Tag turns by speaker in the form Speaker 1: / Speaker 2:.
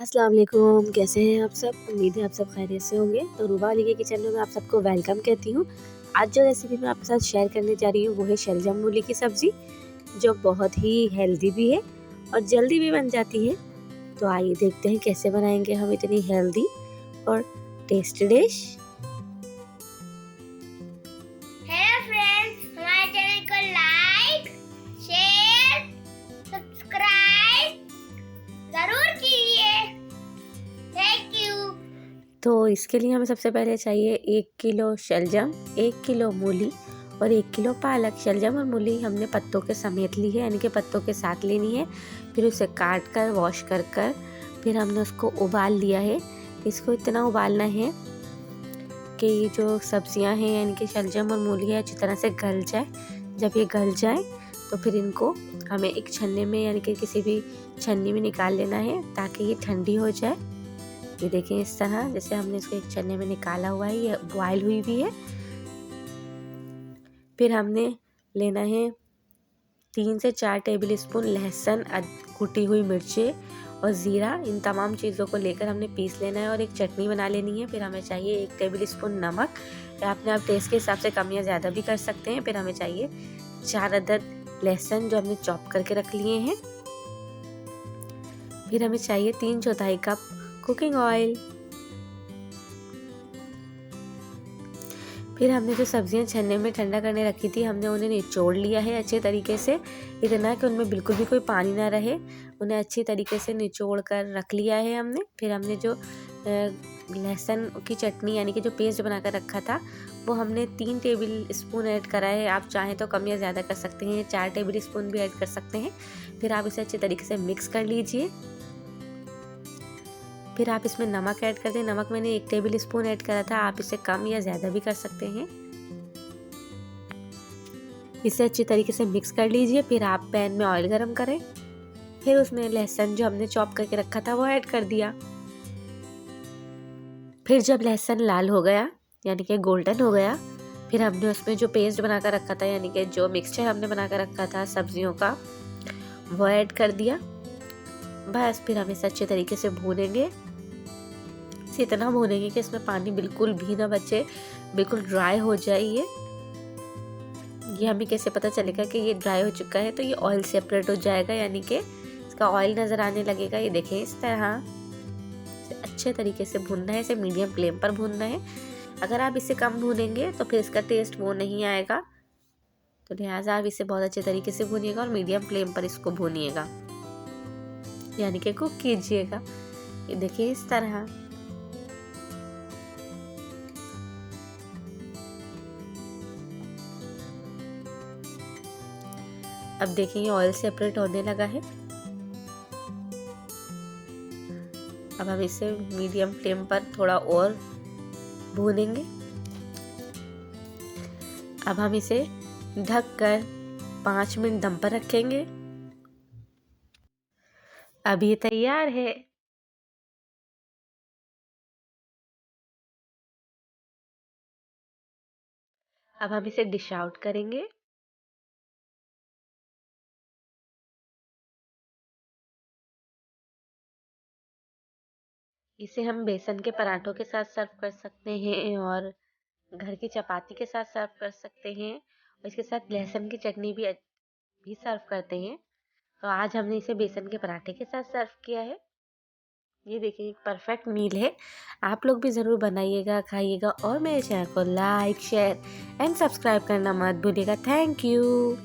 Speaker 1: अस्सलाम वालेकुम, कैसे हैं आप सब। उम्मीद है आप सब खैरियत से होंगे। तो रूबा अली के किचन में मैं आप सबको वेलकम कहती हूँ। आज जो रेसिपी मैं आपके साथ शेयर करने जा रही हूँ वो है शलजम मूली की सब्ज़ी, जो बहुत ही हेल्दी भी है और जल्दी भी बन जाती है। तो आइए देखते हैं कैसे बनाएंगे हम इतनी हेल्दी और टेस्टी डिश।
Speaker 2: हेलो फ्रेंड्स, हमारे चैनल को लाइक, शेयर, सब्सक्राइब जरूर कीजिए। Thank you.
Speaker 1: तो इसके लिए हमें सबसे पहले चाहिए 1 किलो शलजम, 1 किलो मूली और 1 किलो पालक। शलजम और मूली हमने पत्तों के समेत ली है, यानी कि पत्तों के साथ लेनी है। फिर उसे काट कर वॉश कर फिर हमने उसको उबाल लिया है। इसको इतना उबालना है कि ये जो सब्जियां हैं यानी कि शलजम और मूली है अच्छी तरह से गल जाए। जब ये गल जाए तो फिर इनको हमें एक छन्ने में यानी कि किसी भी छन्नी में निकाल लेना है ताकि ये ठंडी हो जाए। ये देखें इस तरह जैसे हमने इसको एक छन्ने में निकाला हुआ है, ये बॉयल हुई भी है। फिर हमने लेना है 3 से 4 टेबल स्पून लहसुन, कुटी हुई मिर्चें और ज़ीरा। इन तमाम चीज़ों को लेकर हमने पीस लेना है और एक चटनी बना लेनी है। फिर हमें चाहिए 1 टेबल स्पून नमक, या अपने आप टेस्ट के हिसाब से कम या ज़्यादा भी कर सकते हैं। फिर हमें चाहिए 4 अदद लहसुन जो हमने चॉप करके रख लिए हैं। फिर हमें चाहिए 3/4 कप कुकिंग ऑयल। फिर हमने जो सब्जियां छन्ने में ठंडा करने रखी थी हमने उन्हें निचोड़ लिया है अच्छे तरीके से, इतना कि उनमें बिल्कुल भी कोई पानी ना रहे। उन्हें अच्छी तरीके से निचोड़ कर रख लिया है हमने। फिर हमने जो लहसुन की चटनी यानी कि जो पेस्ट बनाकर रखा था वो हमने 3 टेबल स्पून ऐड करा है। आप चाहें तो कम या ज़्यादा कर सकते हैं, 4 टेबल स्पून भी ऐड कर सकते हैं। फिर आप इसे अच्छे तरीके से मिक्स कर लीजिए। फिर आप इसमें नमक ऐड कर दें। नमक मैंने 1 टेबल स्पून ऐड करा था, आप इसे कम या ज़्यादा भी कर सकते हैं। इसे अच्छी तरीके से मिक्स कर लीजिए। फिर आप पैन में ऑयल गरम करें। फिर उसमें लहसुन जो हमने चॉप करके रखा था वो ऐड कर दिया। फिर जब लहसुन लाल हो गया यानी कि गोल्डन हो गया, फिर हमने उसमें जो पेस्ट बनाकर रखा था यानी कि जो मिक्सचर हमने बनाकर रखा था सब्जियों का वो ऐड कर दिया। बस फिर हम इसे अच्छे तरीके से भूनेंगे। इसे इतना भूनेंगे कि इसमें पानी बिल्कुल भी ना बचे, बिल्कुल ड्राई हो जाए। ये हमें कैसे पता चलेगा कि ये ड्राई हो चुका है? तो ये ऑयल सेपरेट हो जाएगा यानी कि इसका ऑयल नज़र आने लगेगा। ये देखें इस तरह इसे अच्छे तरीके से भूनना है, इसे मीडियम फ्लेम पर भूनना है। अगर आप इसे कम भूनेंगे तो फिर इसका टेस्ट वो नहीं आएगा। तो लिहाजा आप इसे बहुत अच्छे तरीके से भूनिएगा और मीडियम फ्लेम पर इसको भूनिएगा यानी कि कुक कीजिएगा। ये देखिए इस तरह। अब देखिए ये ऑयल सेपरेट होने लगा है। अब हम इसे मीडियम फ्लेम पर थोड़ा और भूनेंगे। अब हम इसे ढक कर 5 मिनट दम पर रखेंगे। अब ये तैयार है। अब हम इसे डिश आउट करेंगे। इसे हम बेसन के पराठों के साथ सर्व कर सकते हैं और घर की चपाती के साथ सर्व कर सकते हैं और इसके साथ लहसुन की चटनी भी सर्व करते हैं। तो आज हमने इसे बेसन के पराठे के साथ सर्व किया है। ये देखिए एक परफेक्ट मील है। आप लोग भी ज़रूर बनाइएगा, खाइएगा और मेरे चैनल को लाइक, शेयर एंड सब्सक्राइब करना मत भूलिएगा। Thank you.